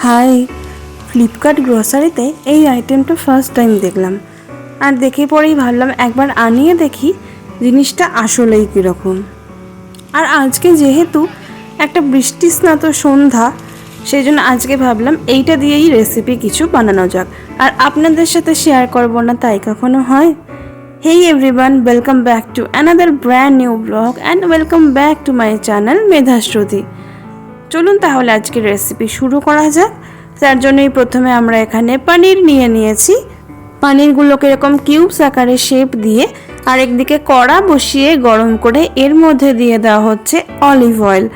High, Flipkart গ্রসারিতে এই আইটেমটা first time দেখলাম আর দেখে পরেই ভাবলাম একবার আনিয়ে দেখি জিনিসটা আসলেই কীরকম। আর আজকে যেহেতু একটা বৃষ্টিস্নাত সন্ধ্যা, সেই জন্য আজকে ভাবলাম এইটা দিয়েই রেসিপি কিছু বানানো যাক আর আপনাদের সাথে শেয়ার করবো না, তাই কখনো হয়? Hey everyone, welcome back to another brand new vlog and welcome back to my channel মেধা শ্রুতি। চলুন তাহলে আজকের রেসিপি শুরু করা যাক। তার জন্যই প্রথমে আমরা এখানে পনির নিয়ে নিয়েছি। পনিরগুলোকে এরকম কিউবস আকারে শেপ দিয়ে আর একদিকে কড়া বসিয়ে গরম করে এর মধ্যে দিয়ে দেওয়া হচ্ছে অলিভ অয়েল।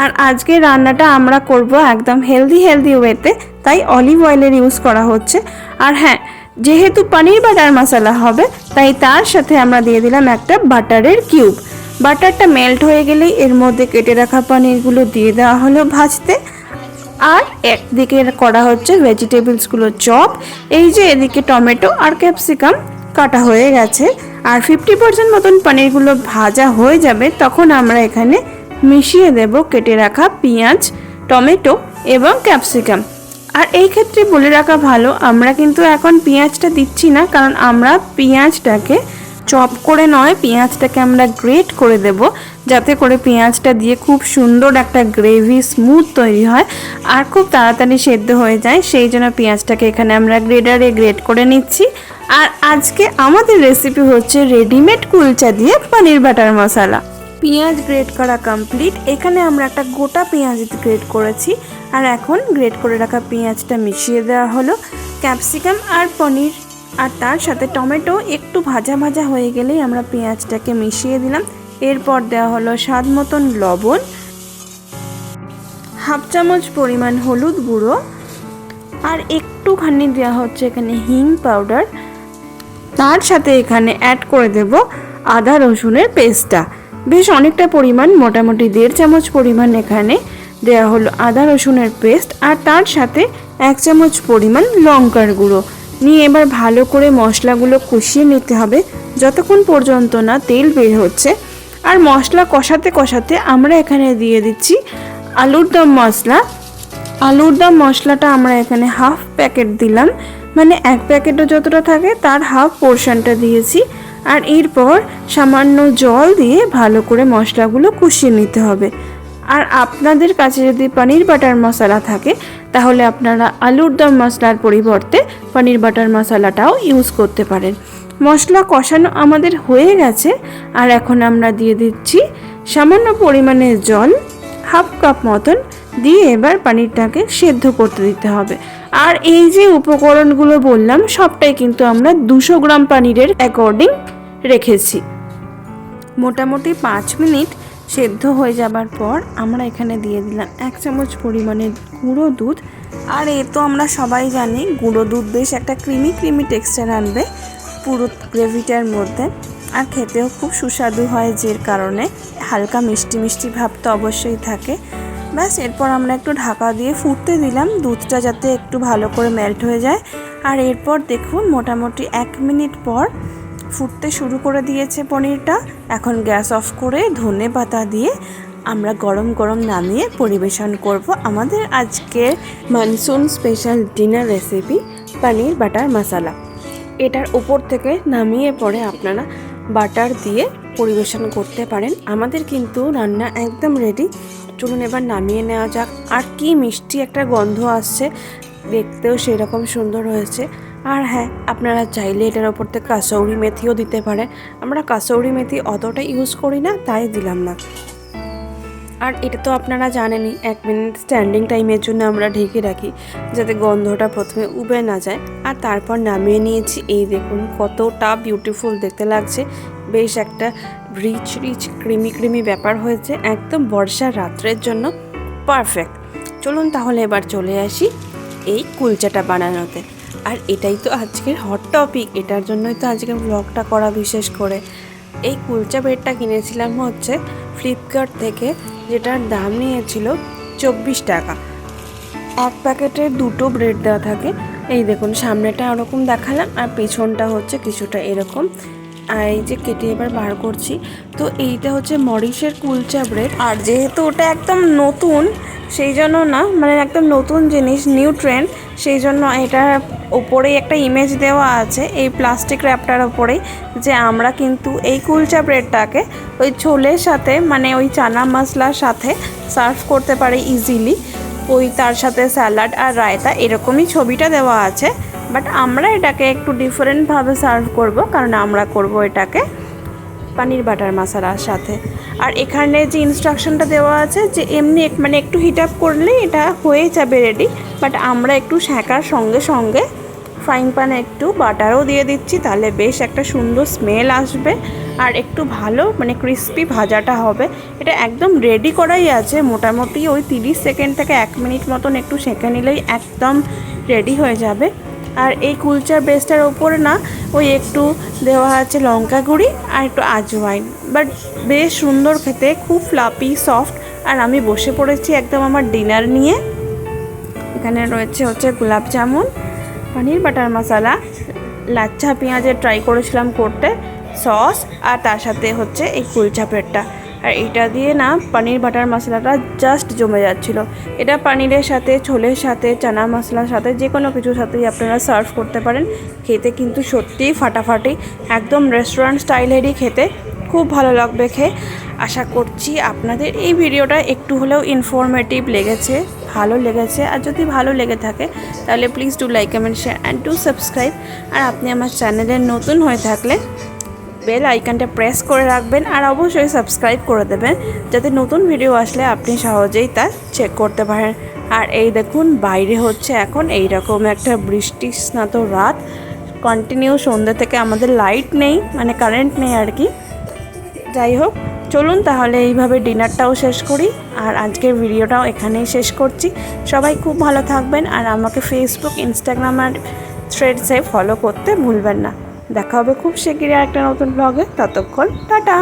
আর আজকে রান্নাটা আমরা করব একদম হেলদি ওয়েতে, তাই অলিভ অয়েলের ইউজ করা হচ্ছে। আর হ্যাঁ, যেহেতু পনির বাটার মশলা হবে তাই তার সাথে আমরা দিয়ে দিলাম একটা বাটারের কিউব। বাটারটা মেল্ট হয়ে গেলেই এর মধ্যে কেটে রাখা পনিরগুলো দিয়ে দেওয়া হলো ভাজতে। আর একদিকে করা হচ্ছে ভেজিটেবলসগুলো চপ। এই যে এদিকে টমেটো আর ক্যাপসিকাম কাটা হয়ে গেছে। আর 50% মতন পনিরগুলো ভাজা হয়ে যাবে, তখন আমরা এখানে মিশিয়ে দেব কেটে রাখা পেঁয়াজ, টমেটো এবং ক্যাপসিকাম। আর এই ক্ষেত্রে বলে রাখা ভালো, আমরা কিন্তু এখন পেঁয়াজটা দিচ্ছি না, কারণ আমরা পেঁয়াজটাকে চপ করে নয়, পেঁয়াজটাকে আমরা গ্রেট করে দেব, যাতে করে পেঁয়াজটা দিয়ে খুব সুন্দর একটা গ্রেভি স্মুথ তৈরি হয় আর খুব তাড়াতাড়ি সেদ্ধ হয়ে যায়। সেই জন্য পেঁয়াজটাকে এখানে আমরা গ্রেটারে গ্রেট করে নিচ্ছি। আর আজকে আমাদের রেসিপি হচ্ছে রেডিমেড কুলচা দিয়ে পনির বাটার মশলা। পেঁয়াজ গ্রেট করা কমপ্লিট। এখানে আমরা একটা গোটা পেঁয়াজ গ্রেট করেছি আর এখন গ্রেট করে রাখা পেঁয়াজটা মিশিয়ে দেওয়া হলো, ক্যাপসিকাম আর পনির আর তার সাথে টমেটো একটু ভাজা ভাজা হয়ে গেলেই আমরা পেঁয়াজটাকে মিশিয়ে দিলাম। এরপর দেওয়া হলো স্বাদ মতন লবণ, হাফ চামচ পরিমাণ হলুদ গুঁড়ো আর একটুখানি দেওয়া হচ্ছে এখানে হিং পাউডার। তার সাথে এখানে অ্যাড করে দেব আদা রসুনের পেস্টটা, বেশ অনেকটা পরিমাণ, মোটামুটি 1.5 চামচ পরিমাণ এখানে দেওয়া হলো আদা রসুনের পেস্ট। আর তার সাথে 1 চামচ পরিমাণ লঙ্কার গুঁড়ো নিয়ে এবার ভালো করে মশলাগুলো কষিয়ে নিতে হবে যতক্ষণ পর্যন্ত না তেল বের হচ্ছে। আর মশলা কষাতে কষাতে আমরা এখানে দিয়ে দিচ্ছি আলুর দম মশলা। আলুর দম মশলাটা আমরা এখানে হাফ প্যাকেট দিলাম, মানে 1 প্যাকেটও যতটা থাকে তার হাফ পোর্শনটা দিয়েছি। আর এরপর সামান্য জল দিয়ে ভালো করে মশলাগুলো কষিয়ে নিতে হবে। আর আপনাদের কাছে যদি পনির বাটার মশলা থাকে তাহলে আপনারা আলুর দম মশলার পরিবর্তে পনির বাটার মশলাটাও ইউজ করতে পারেন। মশলা কষানো আমাদের হয়ে গেছে আর এখন আমরা দিয়ে দিচ্ছি সামান্য পরিমাণে জল, হাফ কাপ মতন দিয়ে এবার পনিরটাকে সেদ্ধ করতে দিতে হবে। আর এই যে উপকরণগুলো বললাম সবটাই কিন্তু আমরা 200 গ্রাম পনিরের অ্যাকর্ডিং রেখেছি। মোটামুটি 5 মিনিট সেদ্ধ হয়ে যাবার পর আমরা এখানে দিয়ে দিলাম 1 চামচ পরিমাণের গুঁড়ো দুধ। আর এ তো আমরা সবাই জানি গুঁড়ো দুধ বেশ একটা ক্রিমি টেক্সচার আনবে পুরো গ্রেভিটার মধ্যে, আর খেতেও খুব সুস্বাদু হয়, যে কারণে হালকা মিষ্টি ভাব তো অবশ্যই থাকে। ব্যাস, এরপর আমরা একটু ঢাকা দিয়ে ফুটতে দিলাম, দুধটা যাতে একটু ভালো করে মেল্ট হয়ে যায়। আর এরপর দেখুন মোটামুটি 1 মিনিট পর ফুটতে শুরু করে দিয়েছে পনিরটা। এখন গ্যাস অফ করে ধনে পাতা দিয়ে আমরা গরম গরম নামিয়ে পরিবেশন করব আমাদের আজকের মনসুন স্পেশাল ডিনার রেসিপি পনির বাটার মশলা। এটার উপর থেকে নামিয়ে পরে আপনারা বাটার দিয়ে পরিবেশন করতে পারেন। আমাদের কিন্তু রান্না একদম রেডি। চলুন এবার নামিয়ে নেওয়া যাক। আর কি মিষ্টি একটা গন্ধ আসছে, দেখতেও সেরকম সুন্দর হয়েছে। আর হ্যাঁ, আপনারা চাইলে এটার ওপর থেকে কাসৌরি মেথিও দিতে পারেন। আমরা কাসৌরি মেথি অতটা ইউজ করি না, তাই দিলাম না। আর এটা তো আপনারা জানেনই, 1 মিনিট স্ট্যান্ডিং টাইমের জন্য আমরা ঢেকে রাখি যাতে গন্ধটা প্রথমে উবে না যায়। আর তারপর নামিয়ে নিয়েছি। এই দেখুন কতটা বিউটিফুল দেখতে লাগছে, বেশ একটা রিচ ক্রিমি ব্যাপার হয়েছে, একদম বর্ষার রাত্রের জন্য পারফেক্ট। চলুন তাহলে এবার চলে আসি এই কুলচাটা বানানোতে। আর এটাই তো আজকের হট টপিক, এটার জন্যই তো আজকের ব্লগটা করা বিশেষ করে। এই কুলচা ব্রেডটা কিনেছিলাম হচ্ছে ফ্লিপকার্ট থেকে, যেটার দাম নিয়েছিল 24 টাকা। 1 প্যাকেটে 2টো ব্রেড দেওয়া থাকে। এই দেখুন সামনেটা এরকম দেখালাম আর পেছনটা হচ্ছে কিছুটা এরকম। আর এই যে কেটে এবার বার করছি। তো এইটা হচ্ছে মরিসের কুলচা ব্রেড, আর যেহেতু ওটা একদম নতুন সেই জন্য না, মানে একদম নতুন জিনিস, নিউ ট্রেন্ড, সেই জন্য এটার ওপরেই একটা ইমেজ দেওয়া আছে এই প্লাস্টিক র্যাপটার ওপরেই, যে আমরা কিন্তু এই কুলচা ব্রেডটাকে ওই ছোলের সাথে, মানে ওই চানা মশলার সাথে সার্ভ করতে পারি ইজিলি, ওই তার সাথে স্যালাড আর রায়তা, এরকমই ছবিটা দেওয়া আছে। বাট আমরা এটাকে একটু ডিফারেন্টভাবে সার্ভ করব, কারণ আমরা করব এটাকে পানির বাটার মশলার সাথে। আর এখানে যে ইনস্ট্রাকশনটা দেওয়া আছে যে এমনি মানে একটু হিট আপ করলেই এটা হয়ে যাবে রেডি, বাট আমরা একটু সেঁকার সঙ্গে সঙ্গে ফ্রাইং প্যানে একটু বাটারও দিয়ে দিচ্ছি, তাহলে বেশ একটা সুন্দর স্মেল আসবে আর একটু ভালো মানে ক্রিস্পি ভাজাটা হবে। এটা একদম রেডি করাই আছে, মোটামুটি ওই 30 সেকেন্ড থেকে 1 মিনিট মতন একটু সেঁকে নিলেই একদম রেডি হয়ে যাবে। আর এই কুলচার বেসটার ওপরে না ওই একটু দেওয়া আছে লঙ্কা গুঁড়ি আর একটু আজওয়াইন, বাট বেশ সুন্দর খেতে, খুব ফ্লাপি সফট। আর আমি বসে পড়েছি একদম আমার ডিনার নিয়ে। এখানে রয়েছে হচ্ছে গোলাপ জামুন, পানির বাটার মশলা, লাচ্ছা পেঁয়াজের ট্রাই করেছিলাম করতে, সস, আর তার সাথে হচ্ছে এই কুলচা ব্রেডটা। আর এটা দিয়ে না পানির বাটার মশলাটা জাস্ট জমে যাচ্ছিলো। এটা পানিরের সাথে, ছোলের সাথে, চানা মশলার সাথে, যে কোনো কিছুর সাথেই আপনারা সার্ভ করতে পারেন। খেতে কিন্তু সত্যিই ফাটাফাটি, একদম রেস্টুরেন্ট স্টাইলেরই খেতে, খুব ভালো লাগবে খেয়ে। আশা করছি আপনাদের এই ভিডিওটা একটু হলেও ইনফরমেটিভ লেগেছে, ভালো লেগেছে। আর যদি ভালো লেগে থাকে তাহলে please do like, comment, share and do subscribe. আর আপনি আমার চ্যানেলে নতুন হয়ে থাকলে বেল আইকনটা প্রেস করে রাখবেন, আর অবশ্যই সাবস্ক্রাইব করে দেবেন, যাতে নতুন ভিডিও আসলে আপনি সহজেই তা চেক করতে পারেন। আর এই দেখুন বাইরে হচ্ছে এখন এইরকম একটা বৃষ্টি স্নাত রাত, কন্টিনিউ সন্ধ্যে থেকে আমাদের লাইট নেই, মানে কারেন্ট নেই আর কি। যাই হোক, চলুন তাহলে এইভাবে ডিনারটাও শেষ করি, আর আজকের ভিডিওটাও এখানেই শেষ করছি। সবাই খুব ভালো থাকবেন, আর আমাকে ফেসবুক, ইনস্টাগ্রাম আর থ্রেডসে ফলো করতে ভুলবেন না। দেখা হবে খুব শিগগিরই একটা নতুন ব্লগে, ততক্ষণ টাটা।